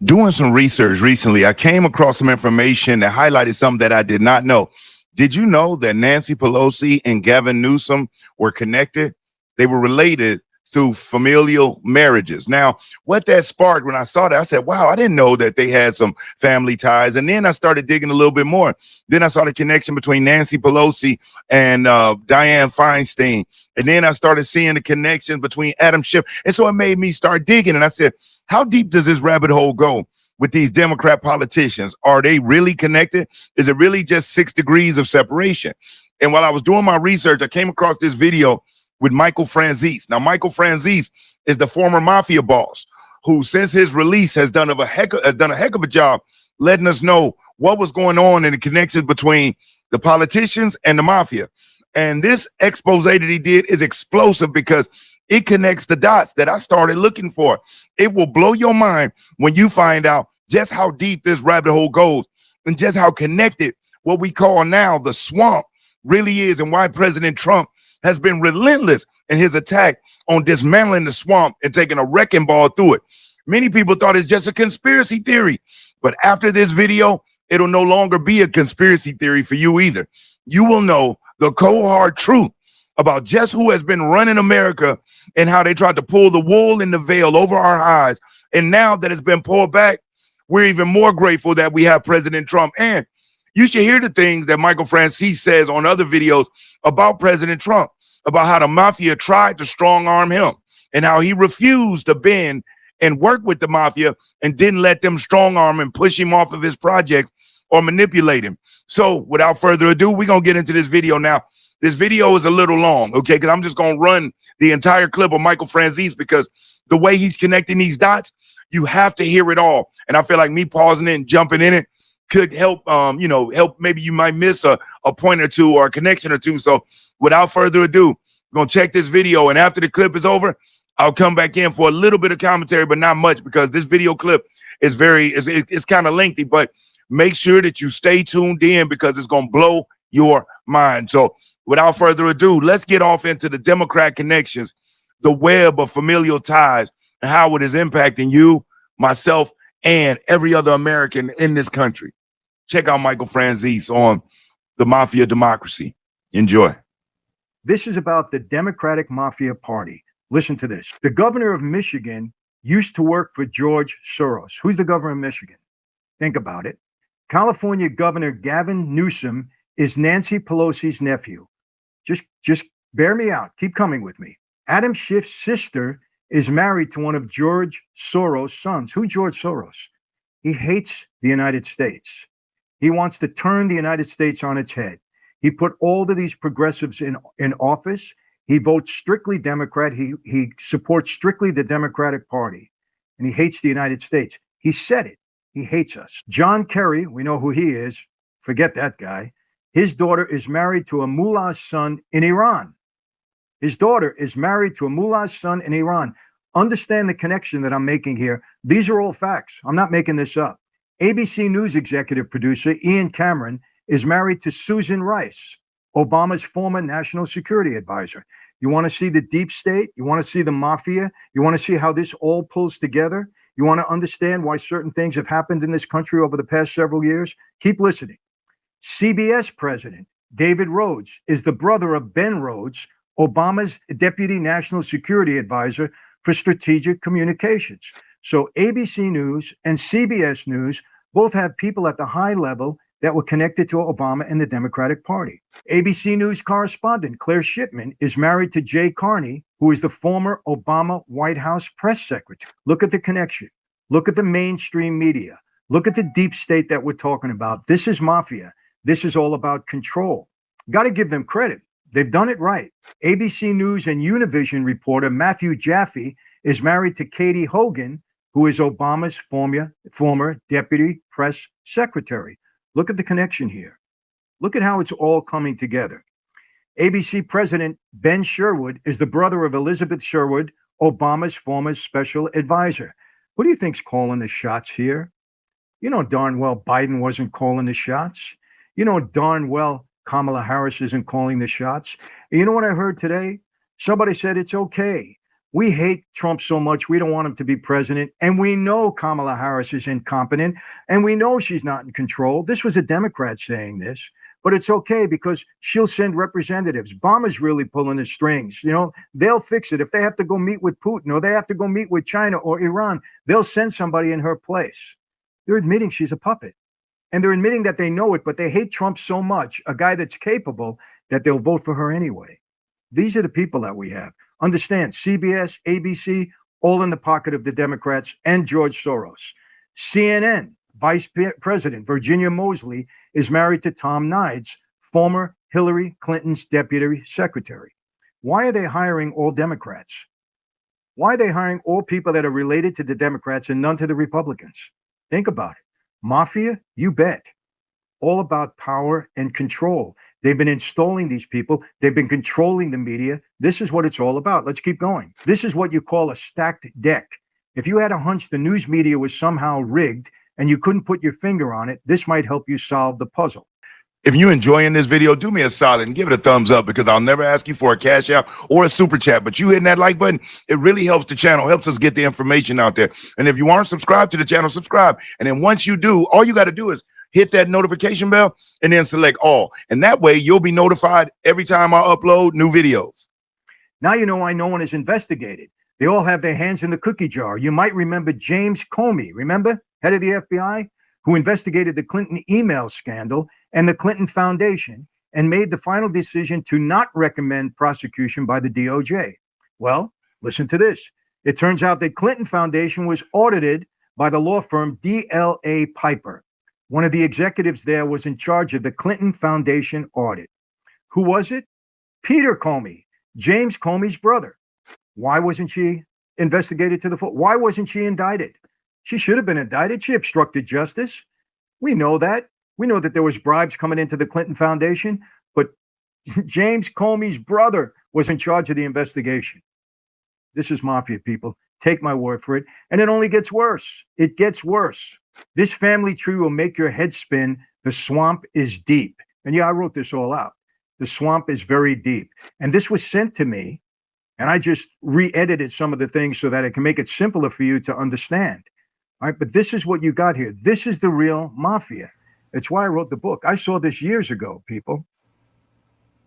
Doing some research recently, I came across some information that highlighted something that I did not know. Did you know that Nancy Pelosi and Gavin Newsom were connected? They were related through familial marriages. Now, what that sparked when I saw that, I said, wow, I didn't know that they had some family ties. And then I started digging a little bit more. Then I saw the connection between Nancy Pelosi and Dianne Feinstein. And then I started seeing the connection between Adam Schiff. And so it made me start digging. And I said, how deep does this rabbit hole go with these Democrat politicians? Are they really connected? Is it really just 6 degrees of separation? And while I was doing my research, I came across this video with Michael Franzese. Now, Michael Franzese is the former mafia boss who, since his release, has done a heck of a job letting us know what was going on in the connections between the politicians and the mafia. And this expose that he did is explosive because it connects the dots that I started looking for. It will blow your mind when you find out just how deep this rabbit hole goes and just how connected what we call now the swamp really is, and why President Trump has been relentless in his attack on dismantling the swamp and taking a wrecking ball through it. Many people thought it's just a conspiracy theory, but after this video, it'll no longer be a conspiracy theory for you either. You will know the cold hard truth about just who has been running America and how they tried to pull the wool and the veil over our eyes. And now that it's been pulled back, we're even more grateful that we have President Trump. And you should hear the things that Michael Franzese says on other videos about President Trump, about how the mafia tried to strong arm him and how he refused to bend and work with the mafia and didn't let them strong arm and push him off of his projects or manipulate him. So without further ado, we're going to get into this video now. This video is a little long, okay, because I'm just going to run the entire clip of Michael Franzese because the way he's connecting these dots, you have to hear it all. And I feel like me pausing it and jumping in it could help, help. Maybe you might miss a point or two or a connection or two. So without further ado, we're going to check this video. And after the clip is over, I'll come back in for a little bit of commentary, but not much, because this video clip is it's kind of lengthy, but make sure that you stay tuned in because it's going to blow your mind. So without further ado, let's get off into the Democrat connections, the web of familial ties, and how it is impacting you, myself, and every other American in this country. Check out Michael Franzese on the Mafia Democracy. Enjoy. This is about the Democratic Mafia Party. Listen to this. The governor of Michigan used to work for George Soros. Who's the governor of Michigan? Think about it. California Governor Gavin Newsom is Nancy Pelosi's nephew. Just bear me out. Keep coming with me. Adam Schiff's sister is married to one of George Soros' sons. Who George Soros? He hates the United States. He wants to turn the United States on its head. He put all of these progressives in office. He votes strictly Democrat. He supports strictly the Democratic Party, and he hates the United States. He said it. He hates us. John Kerry, we know who he is. Forget that guy. His daughter is married to a mullah's son in Iran. His daughter is married to a mullah's son in Iran. Understand the connection that I'm making here. These are all facts. I'm not making this up. ABC News executive producer Ian Cameron is married to Susan Rice, Obama's former national security advisor. You want to see the deep state? You want to see the mafia? You want to see how this all pulls together? You want to understand why certain things have happened in this country over the past several years? Keep listening. CBS president David Rhodes is the brother of Ben Rhodes, Obama's deputy national security advisor for strategic communications. So ABC News and CBS News both have people at the high level that were connected to Obama and the Democratic Party. ABC News correspondent Claire Shipman is married to Jay Carney, who is the former Obama White House press secretary. Look at the connection. Look at the mainstream media. Look at the deep state that we're talking about. This is mafia. This is all about control. Got to give them credit. They've done it right. ABC News and Univision reporter Matthew Jaffe is married to Katie Hogan, who is Obama's former deputy press secretary. Look at the connection here. Look at how it's all coming together. ABC President Ben Sherwood is the brother of Elizabeth Sherwood, Obama's former special advisor. Who do you think's calling the shots here? You know darn well Biden wasn't calling the shots. You know darn well Kamala Harris isn't calling the shots. And you know what I heard today? Somebody said it's okay We hate Trump so much. We don't want him to be president. And we know Kamala Harris is incompetent. And we know she's not in control. This was a Democrat saying this. But it's okay because she'll send representatives. Obama's really pulling the strings. You know, they'll fix it. If they have to go meet with Putin or they have to go meet with China or Iran, they'll send somebody in her place. They're admitting she's a puppet. And they're admitting that they know it, but they hate Trump so much, a guy that's capable, that they'll vote for her anyway. These are the people that we have. Understand, CBS, ABC, all in the pocket of the Democrats and George Soros. CNN, Vice President Virginia Mosley is married to Tom Nides, former Hillary Clinton's deputy secretary. Why are they hiring all Democrats? Why are they hiring all people that are related to the Democrats and none to the Republicans? Think about it. Mafia, you bet. All about power and control. They've been installing these people. They've been controlling the media. This is what it's all about. Let's keep going. This is what you call a stacked deck. If you had a hunch the news media was somehow rigged and you couldn't put your finger on it, this might help you solve the puzzle. If you're enjoying this video, do me a solid and give it a thumbs up, because I'll never ask you for a cash app or a super chat, but you hitting that like button, it really helps the channel, helps us get the information out there. And if you aren't subscribed to the channel, subscribe. And then once you do, all you got to do is hit that notification bell and then select all. And that way you'll be notified every time I upload new videos. Now you know why no one is investigated. They all have their hands in the cookie jar. You might remember James Comey, remember? Head of the FBI, who investigated the Clinton email scandal and the Clinton Foundation and made the final decision to not recommend prosecution by the DOJ. Well, listen to this. It turns out that Clinton Foundation was audited by the law firm DLA Piper. One of the executives there was in charge of the Clinton Foundation audit. Who was it? Peter Comey, James Comey's brother. Why wasn't she investigated to the full? Why wasn't she indicted? She should have been indicted. She obstructed justice. We know that. We know that there was bribes coming into the Clinton Foundation, but James Comey's brother was in charge of the investigation. This is mafia, people. Take my word for it. And it only gets worse. It gets worse. This family tree will make your head spin. The swamp is deep. And yeah, I wrote this all out. The swamp is very deep. And this was sent to me, and I just re-edited some of the things so that it can make it simpler for you to understand. All right, but this is what you got here. This is the real mafia. It's why I wrote the book. I saw this years ago, people.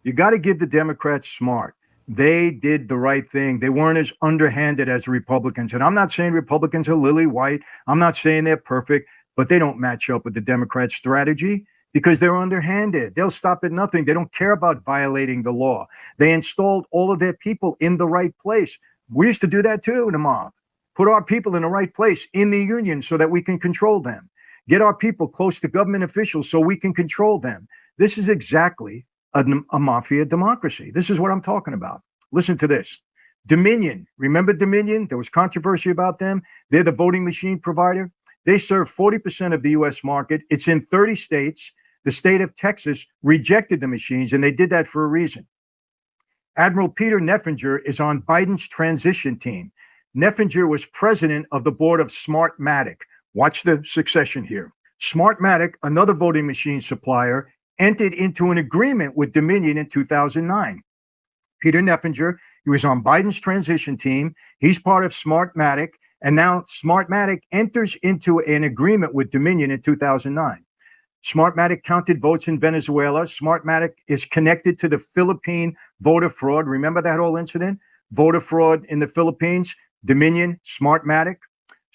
You got to give the Democrats smart. They did the right thing. They weren't as underhanded as Republicans. And I'm not saying Republicans are lily white. I'm not saying they're perfect, but they don't match up with the Democrats' strategy because they're underhanded. They'll stop at nothing. They don't care about violating the law. They installed all of their people in the right place. We used to do that too in the mob. Put our people in the right place in the union so that we can control them. Get our people close to government officials so we can control them. This is exactly a mafia democracy. This is what I'm talking about. Listen to this. Dominion. Remember Dominion? There was controversy about them. They're the voting machine provider. They serve 40% of the U.S. market. It's in 30 states. The state of Texas rejected the machines, and they did that for a reason. Admiral Peter Neffinger is on Biden's transition team. Neffinger was president of the board of Smartmatic. Watch the succession here. Smartmatic, another voting machine supplier, entered into an agreement with Dominion in 2009. Peter Neffinger, he was on Biden's transition team. He's part of Smartmatic, and now Smartmatic enters into an agreement with Dominion in 2009. Smartmatic counted votes in Venezuela. Smartmatic is connected to the Philippine voter fraud. Remember that whole incident? Voter fraud in the Philippines. Dominion, Smartmatic.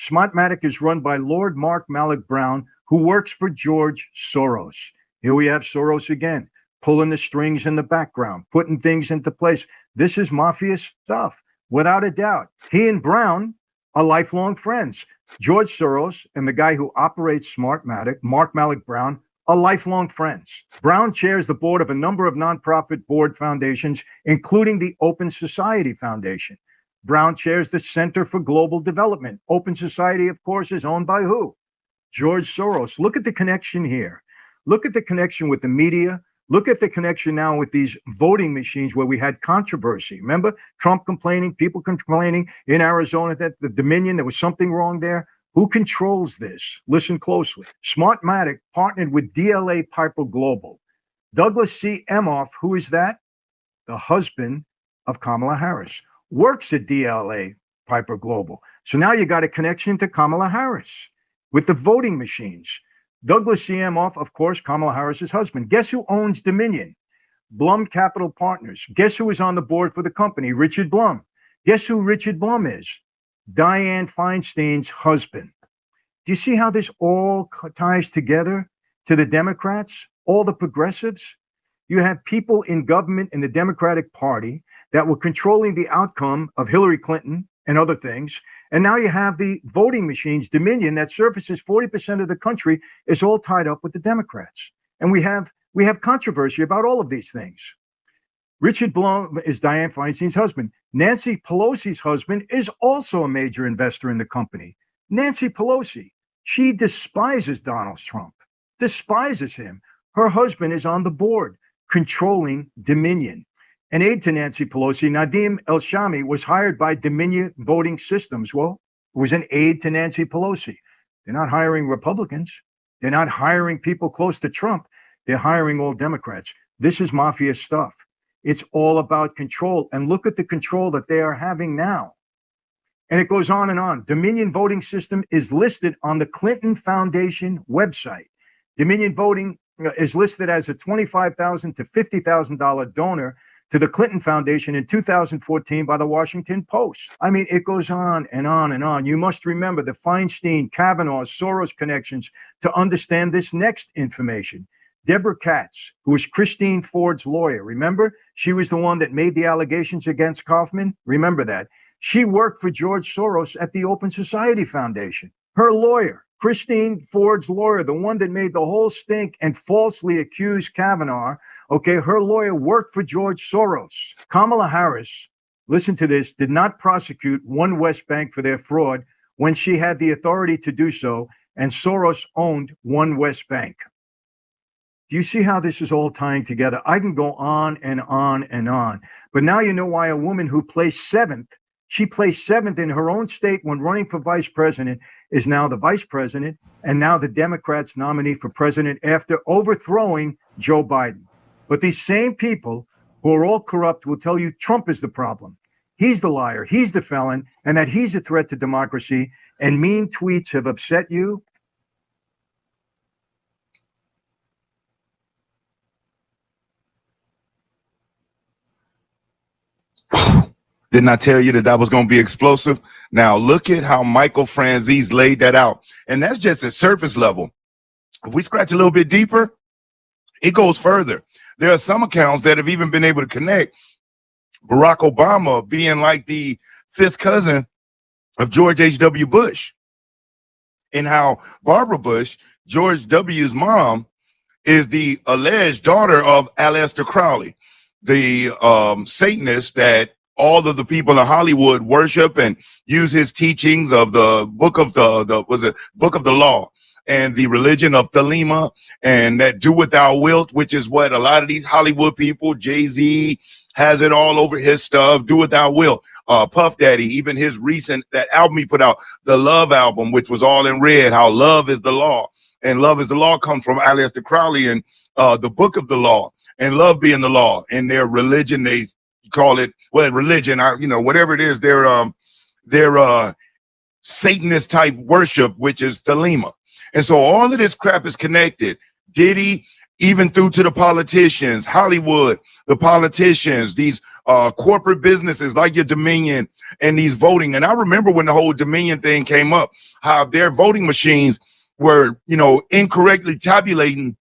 Smartmatic is run by Lord Mark Malloch Brown, who works for George Soros. Here we have Soros again, pulling the strings in the background, putting things into place. This is mafia stuff, without a doubt. He and Brown are lifelong friends. George Soros and the guy who operates Smartmatic, Mark Malloch Brown, are lifelong friends. Brown chairs the board of a number of nonprofit board foundations, including the Open Society Foundation. Brown chairs the Center for Global Development. Open Society, of course, is owned by who? George Soros. Look at the connection here. Look at the connection with the media. Look at the connection now with these voting machines where we had controversy. Remember Trump complaining, people complaining in Arizona that the Dominion, there was something wrong there. Who controls this? Listen closely. Smartmatic partnered with DLA Piper Global. Douglas C. Emhoff, who is that? The husband of Kamala Harris. works at DLA Piper Global. So now you got a connection to Kamala Harris with the voting machines. Douglas Siamoff, of course, Kamala Harris's husband. Guess who owns Dominion? Blum Capital Partners. Guess who is on the board for the company? Richard Blum. Guess who Richard Blum is? Dianne Feinstein's husband. Do you see how this all ties together to the Democrats, all the progressives? You have people in government in the Democratic Party that were controlling the outcome of Hillary Clinton and other things. And now you have the voting machines, Dominion, that surfaces 40% of the country, is all tied up with the Democrats. And we have controversy about all of these things. Richard Blum is Dianne Feinstein's husband. Nancy Pelosi's husband is also a major investor in the company. Nancy Pelosi, she despises Donald Trump, despises him. Her husband is on the board, controlling Dominion. An aide to Nancy Pelosi, Nadim El-Shami, was hired by Dominion Voting Systems. Well, it was an aide to Nancy Pelosi. They're not hiring Republicans. They're not hiring people close to Trump. They're hiring all Democrats. This is mafia stuff. It's all about control. And look at the control that they are having now. And it goes on and on. Dominion Voting System is listed on the Clinton Foundation website. Dominion Voting is listed as a $25,000 to $50,000 donor to the Clinton Foundation in 2014 by the Washington Post. I mean, it goes on and on and on. You must remember the Feinstein, Kavanaugh, Soros connections to understand this next information. Deborah Katz, who was Christine Ford's lawyer, remember? She was the one that made the allegations against Kaufman. Remember that. She worked for George Soros at the Open Society Foundation. Her lawyer, Christine Ford's lawyer, the one that made the whole stink and falsely accused Kavanaugh, okay, her lawyer worked for George Soros. Kamala Harris, listen to this, did not prosecute One West Bank for their fraud when she had the authority to do so, and Soros owned One West Bank. Do you see how this is all tying together? I can go on and on and on. But now you know why a woman who placed seventh, she placed seventh in her own state when running for vice president, is now the vice president and now the Democrats' nominee for president after overthrowing Joe Biden. But these same people who are all corrupt will tell you Trump is the problem. He's the liar, he's the felon, and that he's a threat to democracy. And mean tweets have upset you. Didn't I tell you that that was going to be explosive? Now, look at how Michael Franzese laid that out. And that's just at surface level. If we scratch a little bit deeper, it goes further. There are some accounts that have even been able to connect Barack Obama being like the fifth cousin of George H.W. Bush, and how Barbara Bush, George W.'s mom, is the alleged daughter of Aleister Crowley, the Satanist that all of the people in Hollywood worship and use his teachings of the book of book of the law and the religion of Thelema, and that do what thou wilt, which is what a lot of these Hollywood people, Jay-Z has it all over his stuff, do what thou wilt. Puff Daddy, even his recent, that album he put out, the Love album, which was all in red, how love is the law. And love is the law comes from Aleister Crowley and the book of the law, and love being the law. In their religion, they call it, well, religion, whatever it is, their Satanist type worship, which is Thelema. And so all of this crap is connected. Diddy, even through to the politicians, Hollywood, the politicians, these corporate businesses like your Dominion and these voting. And I remember when the whole Dominion thing came up, how their voting machines were, incorrectly tabulating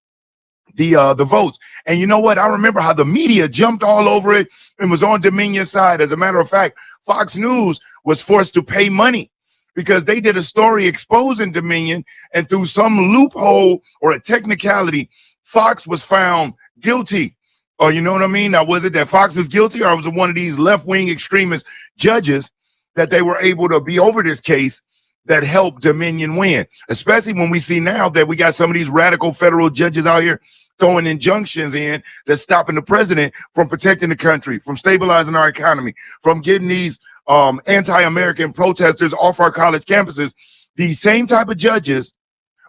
the votes. And you know what? I remember how the media jumped all over it and was on Dominion's side. As a matter of fact, Fox News was forced to pay money because they did a story exposing Dominion, and through some loophole or a technicality, Fox was found guilty. Or you know what I mean? Now, was it that Fox was guilty, or was it one of these left-wing extremist judges that they were able to be over this case that helped Dominion win? Especially when we see now that we got some of these radical federal judges out here throwing injunctions in that's stopping the president from protecting the country, from stabilizing our economy, from getting these anti-American protesters off our college campuses. These same type of judges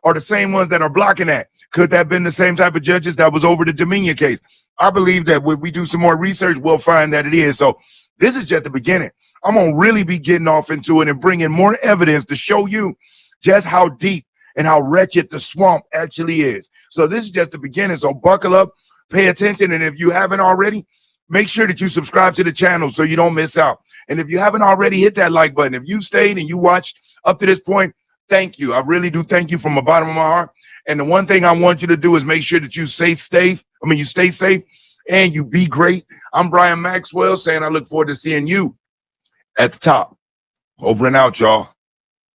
are the same ones that are blocking that. Could that have been the same type of judges that was over the Dominion case? I believe that when we do some more research, we'll find that it is. So This is just the beginning. I'm going to really be getting off into it and bringing more evidence to show you just how deep and how wretched the swamp actually is. So this is just the beginning. So buckle up, pay attention. And if you haven't already, make sure that you subscribe to the channel so you don't miss out. And if you haven't already, hit that like button. If you stayed and you watched up to this point, thank you. I really do thank you from the bottom of my heart. And the one thing I want you to do is make sure that you stay safe and you be great. I'm Brian Maxwell saying I look forward to seeing you at the top. Over and out, y'all.